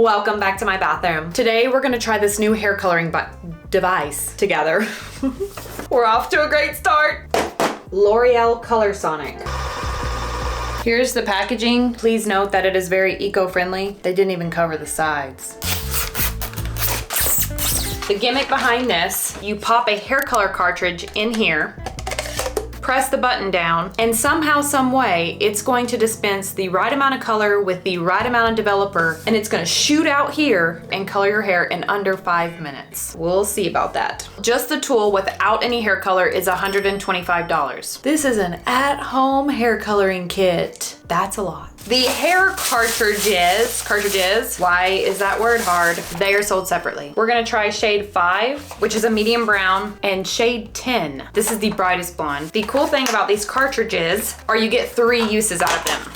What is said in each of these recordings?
Welcome back to my bathroom. Today we're gonna try this new hair coloring device together. We're off to a great start. L'Oreal Colorsonic. Here's the packaging. Please note that it is very eco-friendly. They didn't even cover the sides. The gimmick behind this, you pop a hair color cartridge in here, press the button down, and somehow, some way, it's going to dispense the right amount of color with the right amount of developer, and it's gonna shoot out here and color your hair in under 5 minutes. We'll see about that. Just the tool without any hair color is $125. This is an at-home hair coloring kit. That's a lot. The hair cartridges, why is that word hard? They are sold separately. We're gonna try shade 5, which is a medium brown, and shade 10. This is the brightest blonde. The cool thing about these cartridges are you get 3 uses out of them.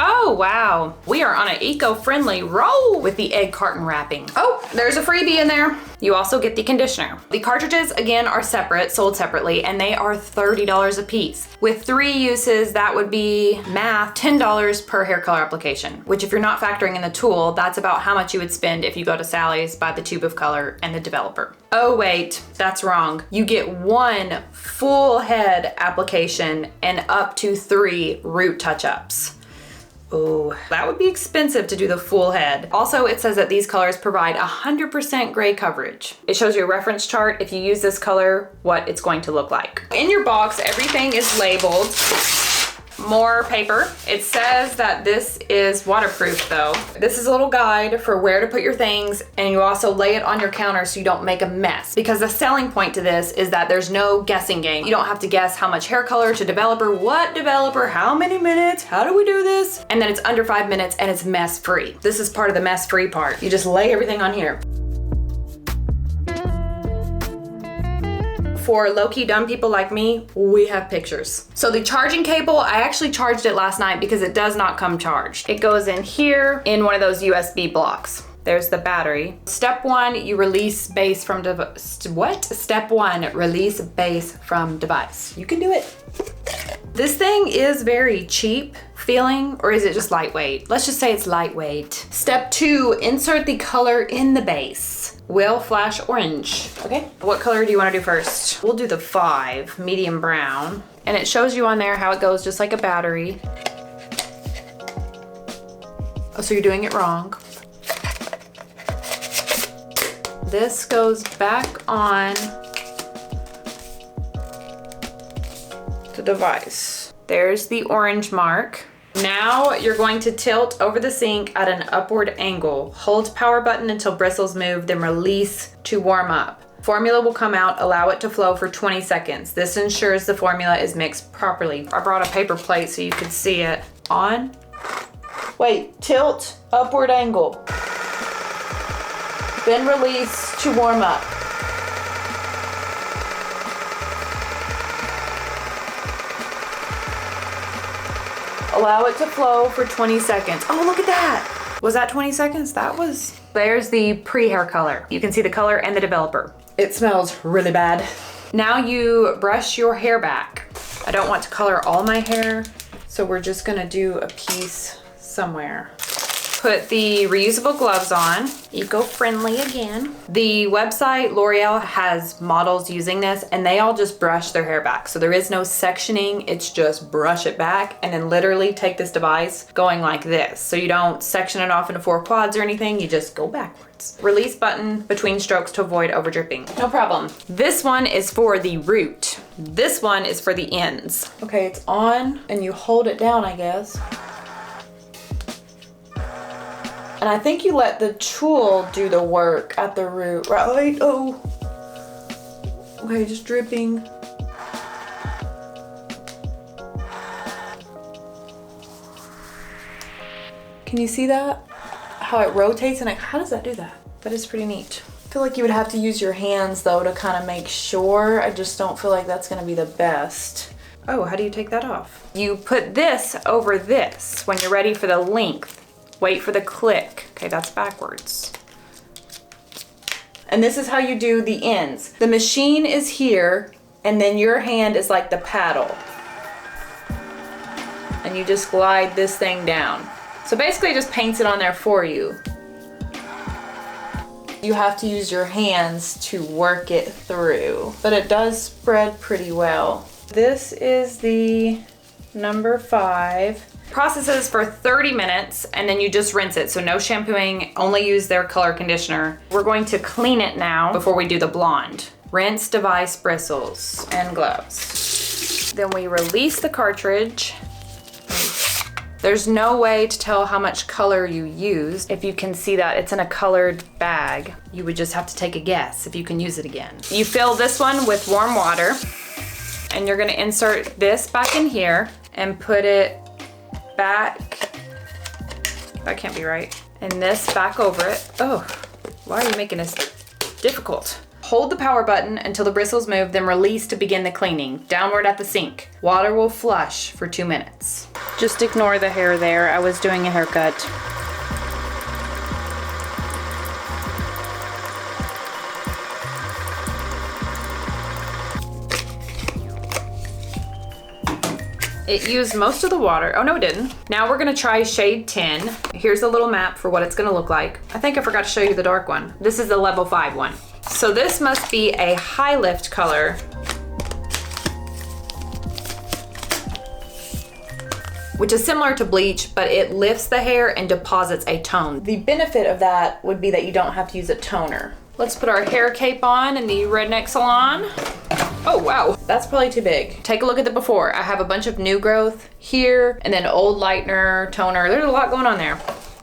Oh, wow. We are on an eco-friendly roll with the egg carton wrapping. Oh, there's a freebie in there. You also get the conditioner. The cartridges, again, are separate, sold separately, and they are $30 a piece. With 3 uses, that would be, math, $10 per hair color application, which if you're not factoring in the tool, that's about how much you would spend if you go to Sally's, buy the tube of color and the developer. Oh wait, that's wrong. You get 1 full head application and up to 3 root touch-ups. Oh, that would be expensive to do the full head. Also, it says that these colors provide 100% gray coverage. It shows you a reference chart if you use this color, what it's going to look like. In your box, everything is labeled. More paper. It says that this is waterproof though. This is a little guide for where to put your things, and you also lay it on your counter so you don't make a mess. Because the selling point to this is that there's no guessing game. You don't have to guess how much hair color to developer, what developer, how many minutes, how do we do this? And then it's under 5 minutes and it's mess free. This is part of the mess free part. You just lay everything on here. For low-key dumb people like me, we have pictures. So the charging cable, I actually charged it last night because it does not come charged. It goes in here in one of those USB blocks. There's the battery. Step 1, you release base from Step 1, release base from device. You can do it. This thing is very cheap feeling, or is it just lightweight? Let's just say it's lightweight. Step 2, insert the color in the base. Will flash orange. Okay, what color do you want to do first? We'll do the 5, medium brown. And it shows you on there how it goes just like a battery. Oh, so you're doing it wrong. This goes back on the device. There's the orange mark. Now you're going to tilt over the sink at an upward angle. Hold power button until bristles move, then release to warm up. Formula will come out, allow it to flow for 20 seconds. This ensures the formula is mixed properly. I brought a paper plate so you could see it. On. Wait, tilt, upward angle. Then release to warm up. Allow it to flow for 20 seconds. Oh, look at that. Was that 20 seconds? There's the pre-hair color. You can see the color and the developer. It smells really bad. Now you brush your hair back. I don't want to color all my hair, so we're just gonna do a piece somewhere. Put the reusable gloves on, eco-friendly again. The website, L'Oreal, has models using this and they all just brush their hair back. So there is no sectioning, it's just brush it back and then literally take this device going like this. So you don't section it off into 4 quads or anything, you just go backwards. Release button between strokes to avoid over dripping. No problem. This one is for the root. This one is for the ends. Okay, it's on and you hold it down, I guess. And I think you let the tool do the work at the root, right? Oh. Okay, just dripping. Can you see that? How it rotates and how does that do that? That is pretty neat. I feel like you would have to use your hands though to kind of make sure. I just don't feel like that's gonna be the best. Oh, how do you take that off? You put this over this when you're ready for the length. Wait for the click. Okay, that's backwards. And this is how you do the ends. The machine is here, and then your hand is like the paddle. And you just glide this thing down. So basically it just paints it on there for you. You have to use your hands to work it through, but it does spread pretty well. This is the number 5. Processes for 30 minutes and then you just rinse it. So no shampooing, only use their color conditioner. We're going to clean it now before we do the blonde. Rinse device bristles and gloves. Then we release the cartridge. There's no way to tell how much color you used. If you can see that it's in a colored bag, you would just have to take a guess if you can use it again. You fill this one with warm water and you're gonna insert this back in here and put it back. That can't be right. And this back over it. Oh, why are you making this difficult? Hold the power button until the bristles move, then release to begin the cleaning. Downward at the sink. Water will flush for 2 minutes. Just ignore the hair there. I was doing a haircut. It used most of the water. Oh no, it didn't. Now we're gonna try shade 10. Here's a little map for what it's gonna look like. I think I forgot to show you the dark one. This is the level 5 one. So this must be a high lift color. Which is similar to bleach, but it lifts the hair and deposits a tone. The benefit of that would be that you don't have to use a toner. Let's put our hair cape on in the Redneck Salon. Oh wow, that's probably too big. Take a look at the before. I have a bunch of new growth here and then old lightener, toner. There's a lot going on there.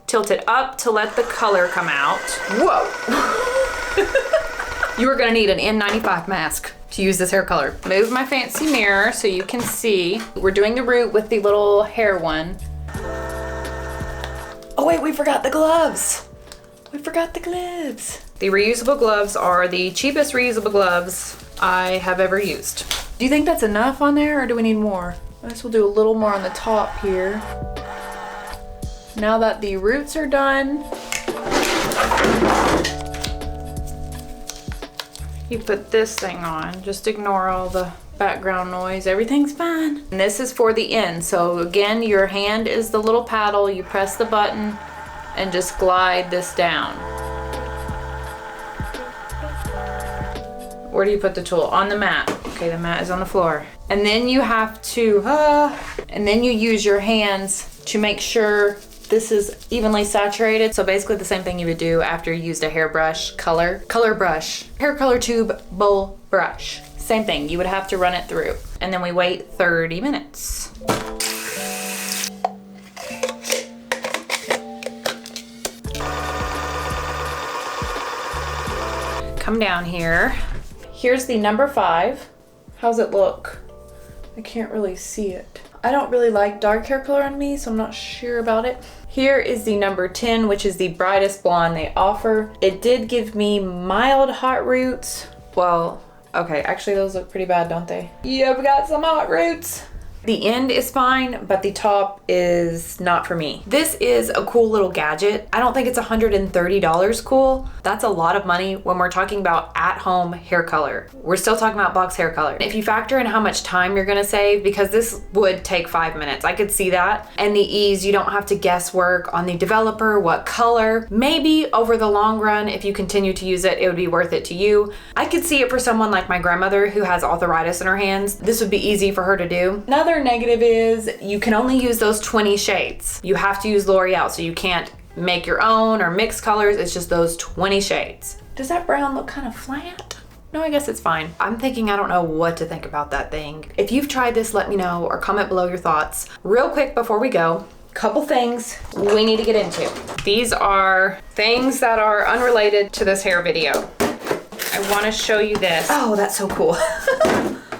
Tilt it up to let the color come out. Whoa. You are gonna need an N95 mask to use this hair color. Move my fancy mirror so you can see. We're doing the root with the little hair one. Oh wait, we forgot the gloves. We forgot the gloves. The reusable gloves are the cheapest reusable gloves I have ever used. Do you think that's enough on there or do we need more? I guess we'll do a little more on the top here. Now that the roots are done, you put this thing on. Just ignore all the background noise. Everything's fine. And this is for the end. So again, your hand is the little paddle. You press the button and just glide this down. Where do you put the tool? On the mat. Okay, the mat is on the floor. And then you have to, and then you use your hands to make sure this is evenly saturated. So basically the same thing you would do after you used a hairbrush, color brush, hair color tube, bowl brush. Same thing, you would have to run it through. And then we wait 30 minutes. Come down here. Here's the number 5. How's it look? I can't really see it. I don't really like dark hair color on me, so I'm not sure about it. Here is the number 10, which is the brightest blonde they offer. It did give me mild hot roots. Well, okay, actually those look pretty bad, don't they? Yep, got some hot roots. The end is fine, but the top is not for me. This is a cool little gadget. I don't think it's $130 cool. That's a lot of money when we're talking about at-home hair color. We're still talking about box hair color. If you factor in how much time you're gonna save, because this would take 5 minutes, I could see that. And the ease, you don't have to guesswork on the developer, what color. Maybe over the long run, if you continue to use it, it would be worth it to you. I could see it for someone like my grandmother who has arthritis in her hands. This would be easy for her to do. Another negative is you can only use those 20 shades. You have to use L'Oreal, so you can't make your own or mix colors. It's just those 20 shades. Does that brown look kind of flat? No, I guess it's fine. I'm thinking I don't know what to think about that thing. If you've tried this, let me know or comment below your thoughts. Real quick before we go, couple things we need to get into. These are things that are unrelated to this hair video. I want to show you this. Oh, that's so cool.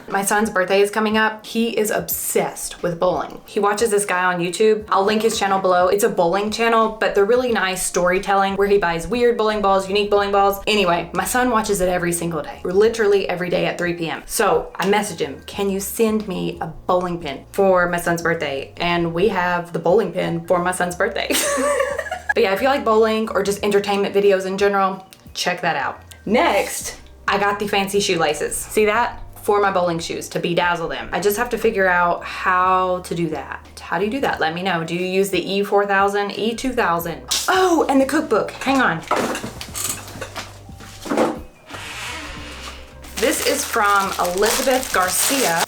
My son's birthday is coming up. He is obsessed with bowling. He watches this guy on YouTube. I'll link his channel below. It's a bowling channel, but they're really nice storytelling where he buys weird bowling balls, unique bowling balls. Anyway, my son watches it every single day, literally every day at 3 p.m. So I messaged him, can you send me a bowling pin for my son's birthday? And we have the bowling pin for my son's birthday. But yeah, if you like bowling or just entertainment videos in general, check that out. Next, I got the fancy shoelaces. See that? For my bowling shoes, to bedazzle them. I just have to figure out how to do that. How do you do that? Let me know. Do you use the E4000, E2000? Oh, and the cookbook. Hang on. This is from Elizabeth Garcia.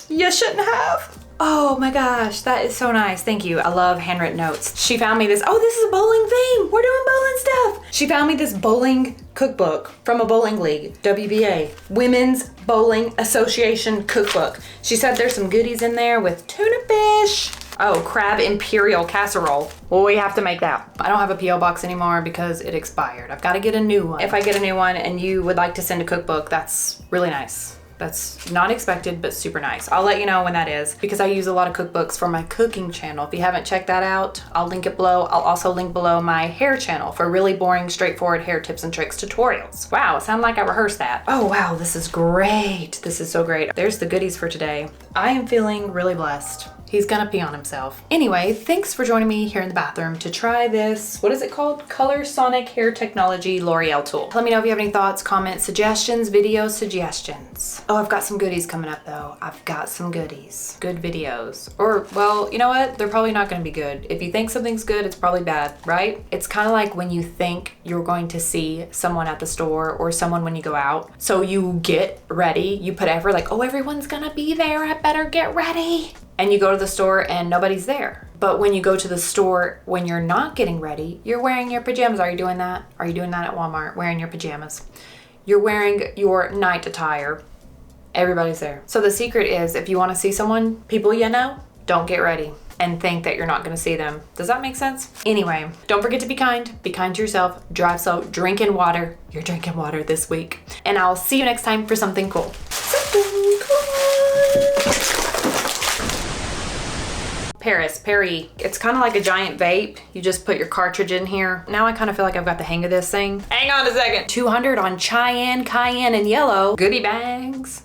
You shouldn't have. Oh my gosh, that is so nice. Thank you. I love handwritten notes. She found me this. Oh, this is a bowling theme. We're doing bowling stuff. She found me this bowling cookbook from a bowling league, WBA, Women's Bowling Association cookbook. She said there's some goodies in there with tuna fish. Oh, crab imperial casserole. Well, we have to make that. I don't have a P.O. box anymore because it expired. I've got to get a new one. If I get a new one and you would like to send a cookbook, that's really nice. That's not expected, but super nice. I'll let you know when that is because I use a lot of cookbooks for my cooking channel. If you haven't checked that out, I'll link it below. I'll also link below my hair channel for really boring, straightforward hair tips and tricks tutorials. Wow, it sounded like I rehearsed that. Oh wow, this is great. This is so great. There's the goodies for today. I am feeling really blessed. He's gonna pee on himself. Anyway, thanks for joining me here in the bathroom to try this, what is it called? Colorsonic Hair Technology L'Oreal tool. Let me know if you have any thoughts, comments, suggestions, video suggestions. Oh, I've got some goodies coming up though. I've got some goodies. Good videos. Or, well, you know what? They're probably not gonna be good. If you think something's good, it's probably bad, right? It's kind of like when you think you're going to see someone at the store or someone when you go out. So you get ready, you put effort like, oh, everyone's gonna be there, I better get ready. And you go to the store and nobody's there. But when you go to the store, when you're not getting ready, you're wearing your pajamas. Are you doing that? Are you doing that at Walmart, wearing your pajamas? You're wearing your night attire. Everybody's there. So the secret is if you want to see someone, people you know, don't get ready and think that you're not going to see them. Does that make sense? Anyway, don't forget to be kind to yourself, drive slow, drinking water. You're drinking water this week. And I'll see you next time for something cool. Perry. It's kind of like a giant vape. You just put your cartridge in here. Now I kind of feel like I've got the hang of this thing. Hang on a second. 200 on cayenne, and yellow. Goodie bags.